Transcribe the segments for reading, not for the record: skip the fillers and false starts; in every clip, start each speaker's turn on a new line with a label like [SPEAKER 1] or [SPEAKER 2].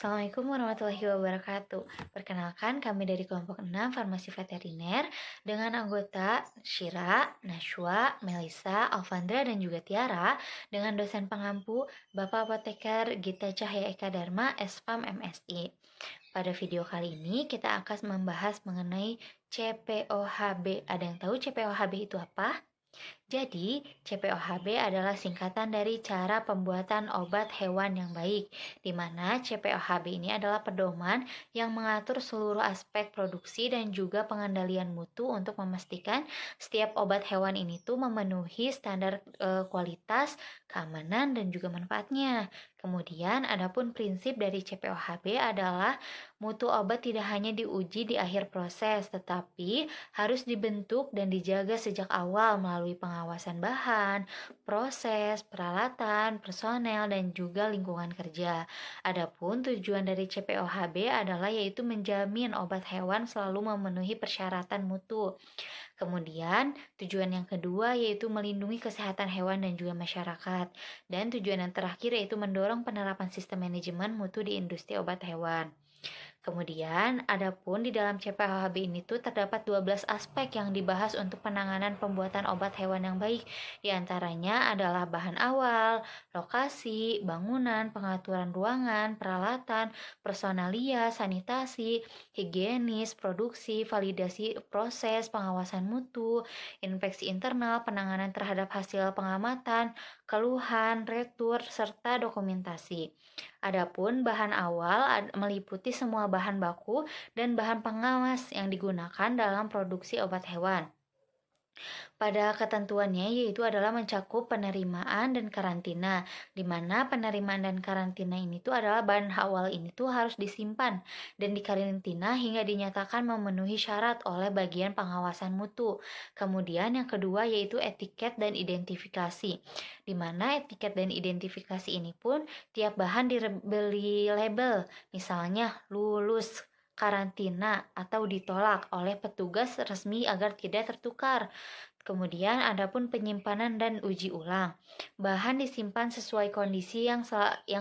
[SPEAKER 1] Assalamualaikum warahmatullahi wabarakatuh. Perkenalkan, kami dari kelompok 6 Farmasi Veteriner dengan anggota Syira, Nashwa, Melisa, Alfandra, dan juga Tiara dengan dosen pengampu Bapak Apoteker Gita Cahya Eka Dharma, SPAM MSI. Pada video kali ini kita akan membahas mengenai CPOHB. Ada yang tahu CPOHB itu apa? Jadi, CPOHB adalah singkatan dari cara pembuatan obat hewan yang baik, di mana CPOHB ini adalah pedoman yang mengatur seluruh aspek produksi dan juga pengendalian mutu untuk memastikan setiap obat hewan ini tuh memenuhi standar kualitas, keamanan, dan juga manfaatnya. Kemudian, adapun prinsip dari CPOHB adalah mutu obat tidak hanya diuji di akhir proses, tetapi harus dibentuk dan dijaga sejak awal melalui pengawasan bahan, proses, peralatan, personel, dan juga lingkungan kerja. Adapun tujuan dari CPOHB adalah yaitu menjamin obat hewan selalu memenuhi persyaratan mutu. Kemudian, tujuan yang kedua yaitu melindungi kesehatan hewan dan juga masyarakat. Dan tujuan yang terakhir yaitu mendorong penerapan sistem manajemen mutu di industri obat hewan. Kemudian, adapun di dalam CPOHB ini tuh terdapat 12 aspek yang dibahas untuk penanganan pembuatan obat hewan yang baik. Di antaranya adalah bahan awal, lokasi, bangunan, pengaturan ruangan, peralatan, personalia, sanitasi, higienis, produksi, validasi proses, pengawasan mutu, inspeksi internal, penanganan terhadap hasil pengamatan, keluhan, retur, serta dokumentasi. Adapun bahan awal meliputi semua bahan baku dan bahan pengawas yang digunakan dalam produksi obat hewan. Pada ketentuannya yaitu adalah mencakup penerimaan dan karantina, di mana penerimaan dan karantina ini tuh adalah bahan awal ini tuh harus disimpan dan dikarantina hingga dinyatakan memenuhi syarat oleh bagian pengawasan mutu. Kemudian yang kedua yaitu etiket dan identifikasi, di mana etiket dan identifikasi ini pun tiap bahan diberi label, misalnya lulus karantina atau ditolak oleh petugas resmi agar tidak tertukar. Kemudian adapun penyimpanan dan uji ulang. Bahan disimpan sesuai kondisi yang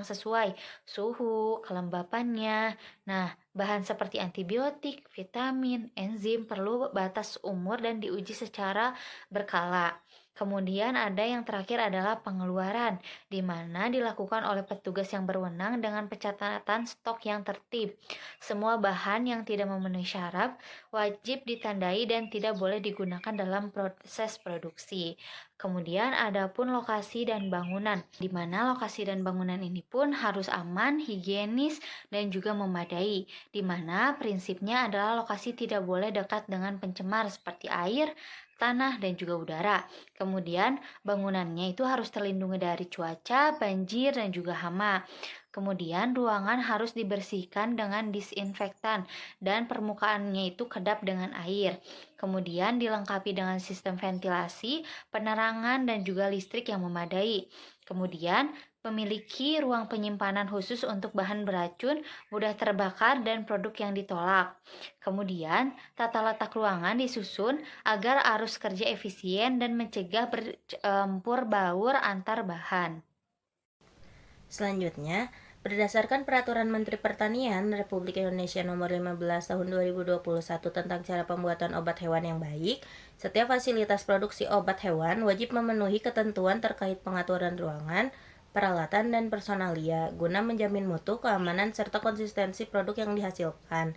[SPEAKER 1] sesuai, suhu, kelembapannya. Nah, bahan seperti antibiotik, vitamin, enzim perlu batas umur dan diuji secara berkala. Kemudian ada yang terakhir adalah pengeluaran, di mana dilakukan oleh petugas yang berwenang dengan pencatatan stok yang tertib. Semua bahan yang tidak memenuhi syarat wajib ditandai dan tidak boleh digunakan dalam proses produksi. Kemudian ada pun lokasi dan bangunan, di mana lokasi dan bangunan ini pun harus aman, higienis, dan juga memadai, di mana prinsipnya adalah lokasi tidak boleh dekat dengan pencemar seperti air, tanah, dan juga udara. Kemudian bangunannya itu harus terlindungi dari cuaca, banjir, dan juga hama. Kemudian ruangan harus dibersihkan dengan disinfektan dan permukaannya itu kedap dengan air. Kemudian dilengkapi dengan sistem ventilasi, penerangan, dan juga listrik yang memadai. Kemudian memiliki ruang penyimpanan khusus untuk bahan beracun, mudah terbakar, dan produk yang ditolak. Kemudian, tata letak ruangan disusun agar arus kerja efisien dan mencegah bercampur baur antar bahan.
[SPEAKER 2] Selanjutnya, berdasarkan Peraturan Menteri Pertanian Republik Indonesia Nomor 15 Tahun 2021 tentang cara pembuatan obat hewan yang baik, setiap fasilitas produksi obat hewan wajib memenuhi ketentuan terkait pengaturan ruangan, peralatan, dan personalia guna menjamin mutu, keamanan, serta konsistensi produk yang dihasilkan.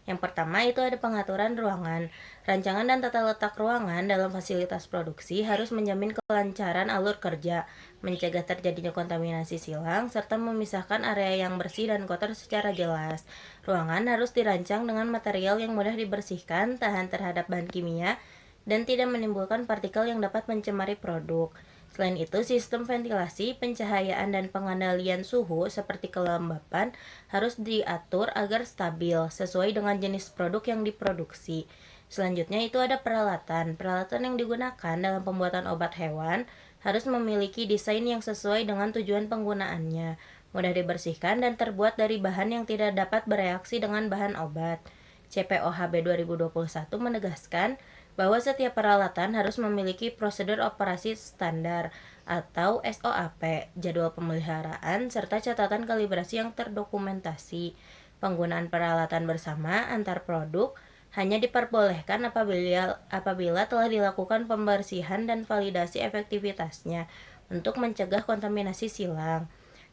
[SPEAKER 2] Yang pertama itu ada pengaturan ruangan. Rancangan dan tata letak ruangan dalam fasilitas produksi harus menjamin kelancaran alur kerja, mencegah terjadinya kontaminasi silang, serta memisahkan area yang bersih dan kotor secara jelas. Ruangan harus dirancang dengan material yang mudah dibersihkan, tahan terhadap bahan kimia, dan tidak menimbulkan partikel yang dapat mencemari produk. Selain itu, sistem ventilasi, pencahayaan, dan pengendalian suhu seperti kelembapan harus diatur agar stabil sesuai dengan jenis produk yang diproduksi. Selanjutnya itu ada peralatan. Peralatan yang digunakan dalam pembuatan obat hewan harus memiliki desain yang sesuai dengan tujuan penggunaannya, mudah dibersihkan, dan terbuat dari bahan yang tidak dapat bereaksi dengan bahan obat. CPOHB 2021 menegaskan bahwa setiap peralatan harus memiliki prosedur operasi standar, atau SOAP, jadwal pemeliharaan, serta catatan kalibrasi yang terdokumentasi. Penggunaan peralatan bersama antar produk hanya diperbolehkan apabila telah dilakukan pembersihan dan validasi efektivitasnya untuk mencegah kontaminasi silang.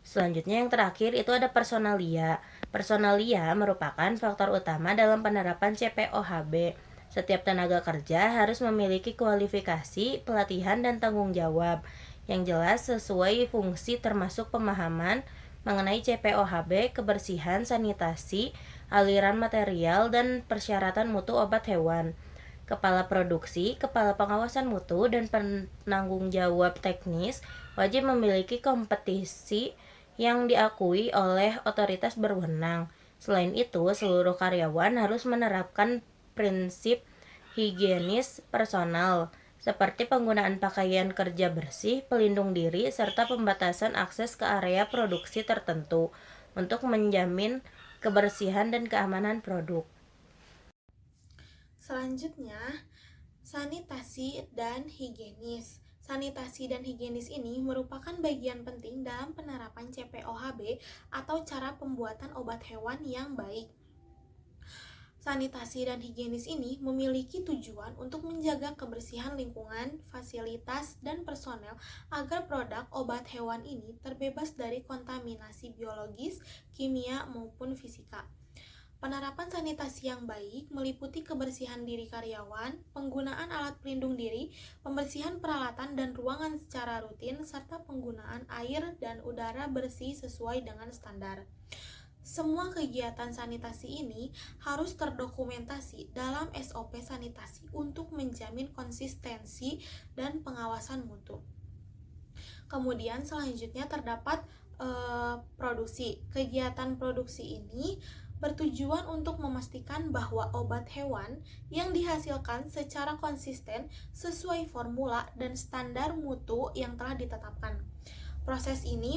[SPEAKER 2] Selanjutnya yang terakhir itu ada personalia. Personalia merupakan faktor utama dalam penerapan CPOHB. Setiap tenaga kerja harus memiliki kualifikasi, pelatihan, dan tanggung jawab yang jelas sesuai fungsi termasuk pemahaman mengenai CPOHB, kebersihan, sanitasi, aliran material, dan persyaratan mutu obat hewan. Kepala produksi, kepala pengawasan mutu, dan penanggung jawab teknis wajib memiliki kompetisi yang diakui oleh otoritas berwenang. Selain itu, seluruh karyawan harus menerapkan prinsip higienis personal, seperti penggunaan pakaian kerja bersih, pelindung diri, serta pembatasan akses ke area produksi tertentu untuk menjamin kebersihan dan keamanan produk.
[SPEAKER 3] Selanjutnya, sanitasi dan higienis. Sanitasi dan higienis ini merupakan bagian penting dalam penerapan CPOHB atau cara pembuatan obat hewan yang baik. Sanitasi dan higienis ini memiliki tujuan untuk menjaga kebersihan lingkungan, fasilitas, dan personel agar produk obat hewan ini terbebas dari kontaminasi biologis, kimia, maupun fisika. Penerapan sanitasi yang baik meliputi kebersihan diri karyawan, penggunaan alat pelindung diri, pembersihan peralatan dan ruangan secara rutin, serta penggunaan air dan udara bersih sesuai dengan standar. Semua kegiatan sanitasi ini harus terdokumentasi dalam SOP sanitasi untuk menjamin konsistensi dan pengawasan mutu. Kemudian selanjutnya terdapat produksi. Kegiatan produksi ini bertujuan untuk memastikan bahwa obat hewan yang dihasilkan secara konsisten sesuai formula dan standar mutu yang telah ditetapkan. Proses ini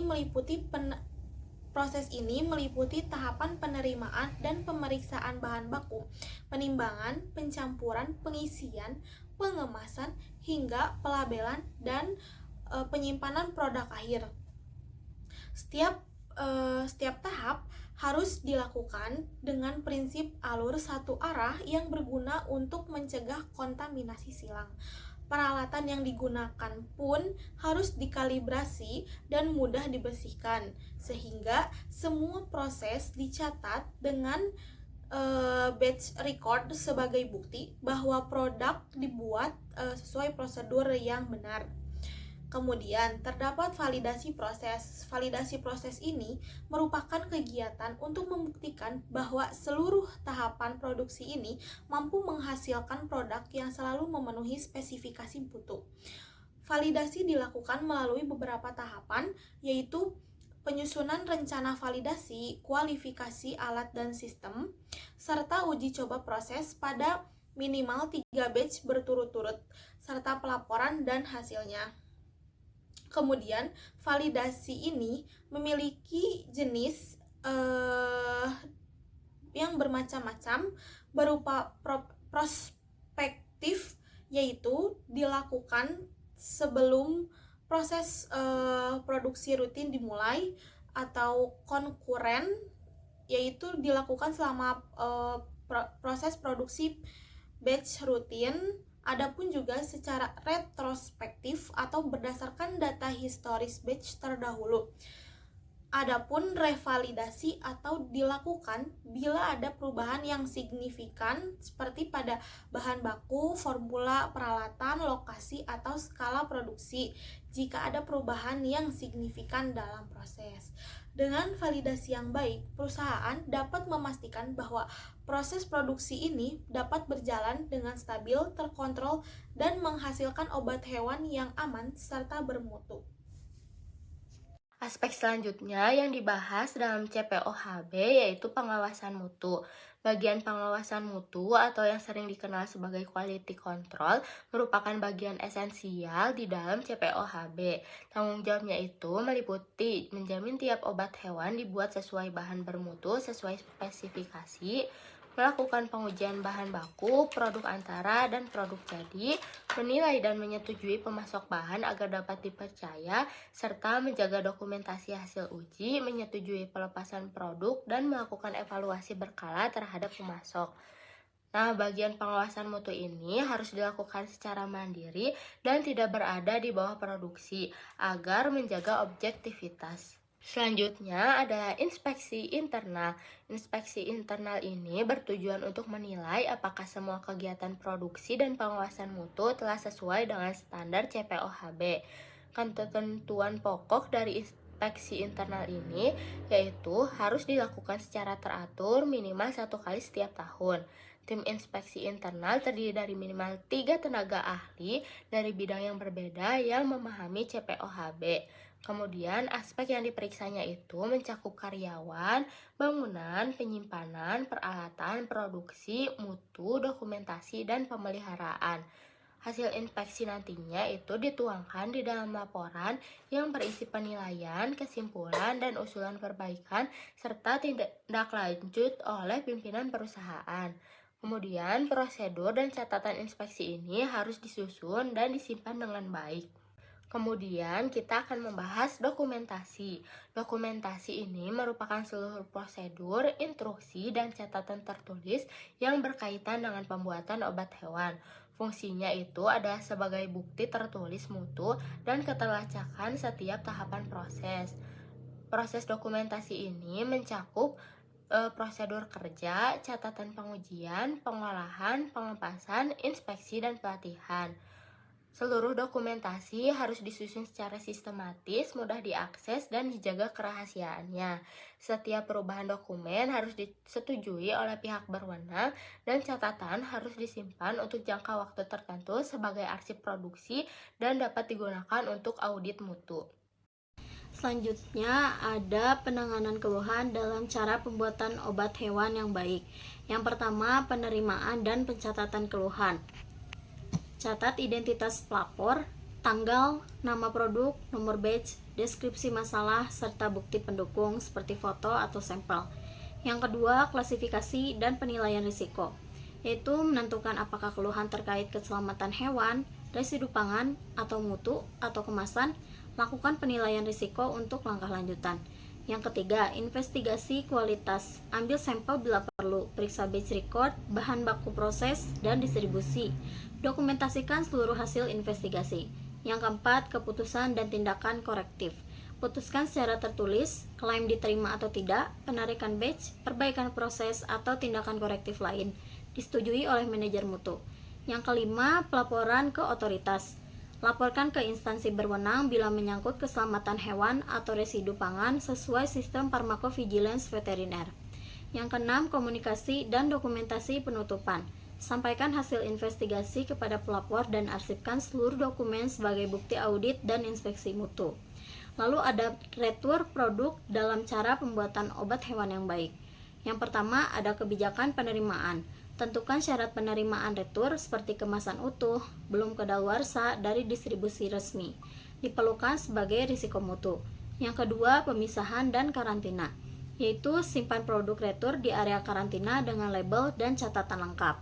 [SPEAKER 3] meliputi tahapan penerimaan dan pemeriksaan bahan baku, penimbangan, pencampuran, pengisian, pengemasan, hingga pelabelan dan penyimpanan produk akhir. Setiap tahap harus dilakukan dengan prinsip alur satu arah yang berguna untuk mencegah kontaminasi silang. Peralatan yang digunakan pun harus dikalibrasi dan mudah dibersihkan, sehingga semua proses dicatat dengan batch record sebagai bukti bahwa produk dibuat sesuai prosedur yang benar. Kemudian terdapat validasi proses. Validasi proses ini merupakan kegiatan untuk membuktikan bahwa seluruh tahapan produksi ini mampu menghasilkan produk yang selalu memenuhi spesifikasi mutu. Validasi dilakukan melalui beberapa tahapan, yaitu penyusunan rencana validasi, kualifikasi alat dan sistem, serta uji coba proses pada minimal 3 batch berturut-turut, serta pelaporan dan hasilnya. Kemudian validasi ini memiliki jenis yang bermacam-macam berupa prospektif, yaitu dilakukan sebelum proses produksi rutin dimulai, atau konkuren, yaitu dilakukan selama proses produksi batch rutin. Adapun juga secara retrospektif atau berdasarkan data historis batch terdahulu. Adapun revalidasi atau dilakukan bila ada perubahan yang signifikan seperti pada bahan baku, formula, peralatan, lokasi, atau skala produksi jika ada perubahan yang signifikan dalam proses. Dengan validasi yang baik, perusahaan dapat memastikan bahwa proses produksi ini dapat berjalan dengan stabil, terkontrol, dan menghasilkan obat hewan yang aman serta bermutu.
[SPEAKER 2] Aspek selanjutnya yang dibahas dalam CPOHB yaitu pengawasan mutu. Bagian pengawasan mutu atau yang sering dikenal sebagai quality control merupakan bagian esensial di dalam CPOHB. Tanggung jawabnya itu meliputi menjamin tiap obat hewan dibuat sesuai bahan bermutu, sesuai spesifikasi, melakukan pengujian bahan baku, produk antara, dan produk jadi, menilai dan menyetujui pemasok bahan agar dapat dipercaya, serta menjaga dokumentasi hasil uji, menyetujui pelepasan produk, dan melakukan evaluasi berkala terhadap pemasok. Nah, bagian pengawasan mutu ini harus dilakukan secara mandiri dan tidak berada di bawah produksi agar menjaga objektivitas. Selanjutnya adalah inspeksi internal. Inspeksi internal ini bertujuan untuk menilai apakah semua kegiatan produksi dan pengawasan mutu telah sesuai dengan standar CPOHB. Ketentuan pokok dari inspeksi internal ini yaitu harus dilakukan secara teratur minimal 1 kali setiap tahun. Tim inspeksi internal terdiri dari minimal 3 tenaga ahli dari bidang yang berbeda yang memahami CPOHB. Kemudian aspek yang diperiksanya itu mencakup karyawan, bangunan, penyimpanan, peralatan, produksi, mutu, dokumentasi, dan pemeliharaan. Hasil inspeksi nantinya itu dituangkan di dalam laporan yang berisi penilaian, kesimpulan, dan usulan perbaikan, serta tindak lanjut oleh pimpinan perusahaan. Kemudian prosedur dan catatan inspeksi ini harus disusun dan disimpan dengan baik. Kemudian kita akan membahas dokumentasi. Dokumentasi ini merupakan seluruh prosedur, instruksi, dan catatan tertulis yang berkaitan dengan pembuatan obat hewan. Fungsinya itu adalah sebagai bukti tertulis mutu dan ketelacakan setiap tahapan proses. Proses dokumentasi ini mencakup prosedur kerja, catatan pengujian, pengolahan, pengepasan, inspeksi, dan pelatihan. Seluruh dokumentasi harus disusun secara sistematis, mudah diakses, dan dijaga kerahasiaannya. Setiap perubahan dokumen harus disetujui oleh pihak berwenang, dan catatan harus disimpan untuk jangka waktu tertentu sebagai arsip produksi dan dapat digunakan untuk audit mutu.
[SPEAKER 4] Selanjutnya ada penanganan keluhan dalam cara pembuatan obat hewan yang baik. Yang pertama, penerimaan dan pencatatan keluhan. Catat identitas pelapor, tanggal, nama produk, nomor batch, deskripsi masalah, serta bukti pendukung seperti foto atau sampel. Yang kedua, klasifikasi dan penilaian risiko, yaitu menentukan apakah keluhan terkait keselamatan hewan, residu pangan, atau mutu, atau kemasan. Lakukan penilaian risiko untuk langkah lanjutan. Yang ketiga, investigasi kualitas. Ambil sampel bila perlu, periksa batch record, bahan baku proses, dan distribusi. Dokumentasikan seluruh hasil investigasi. Yang keempat, keputusan dan tindakan korektif. Putuskan secara tertulis, klaim diterima atau tidak, penarikan batch, perbaikan proses, atau tindakan korektif lain. Disetujui oleh manajer mutu. Yang kelima, pelaporan ke otoritas. Laporkan ke instansi berwenang bila menyangkut keselamatan hewan atau residu pangan sesuai sistem farmakovigilance veteriner. Yang keenam, komunikasi dan dokumentasi penutupan. Sampaikan hasil investigasi kepada pelapor dan arsipkan seluruh dokumen sebagai bukti audit dan inspeksi mutu. Lalu ada retur produk dalam cara pembuatan obat hewan yang baik. Yang pertama, ada kebijakan penerimaan. Tentukan syarat penerimaan retur seperti kemasan utuh, belum kadaluarsa dari distribusi resmi. Diperlukan sebagai risiko mutu. Yang kedua, pemisahan dan karantina, yaitu simpan produk retur di area karantina dengan label dan catatan lengkap.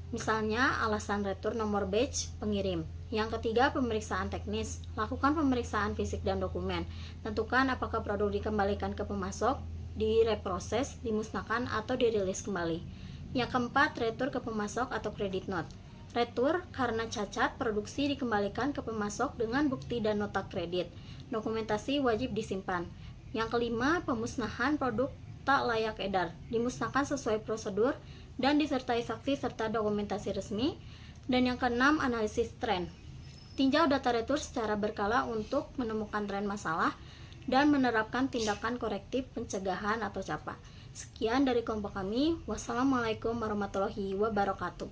[SPEAKER 4] Misalnya, alasan retur nomor batch pengirim. Yang ketiga, pemeriksaan teknis. Lakukan pemeriksaan fisik dan dokumen. Tentukan apakah produk dikembalikan ke pemasok, direproses, dimusnahkan, atau dirilis kembali. Yang keempat, retur ke pemasok atau credit note. Retur karena cacat produksi dikembalikan ke pemasok dengan bukti dan nota kredit. Dokumentasi wajib disimpan. Yang kelima, pemusnahan produk tak layak edar. Dimusnahkan sesuai prosedur dan disertai saksi serta dokumentasi resmi. Dan yang keenam, analisis tren. Tinjau data retur secara berkala untuk menemukan tren masalah dan menerapkan tindakan korektif pencegahan atau CAPA. Sekian dari kelompok kami. Wassalamualaikum warahmatullahi wabarakatuh.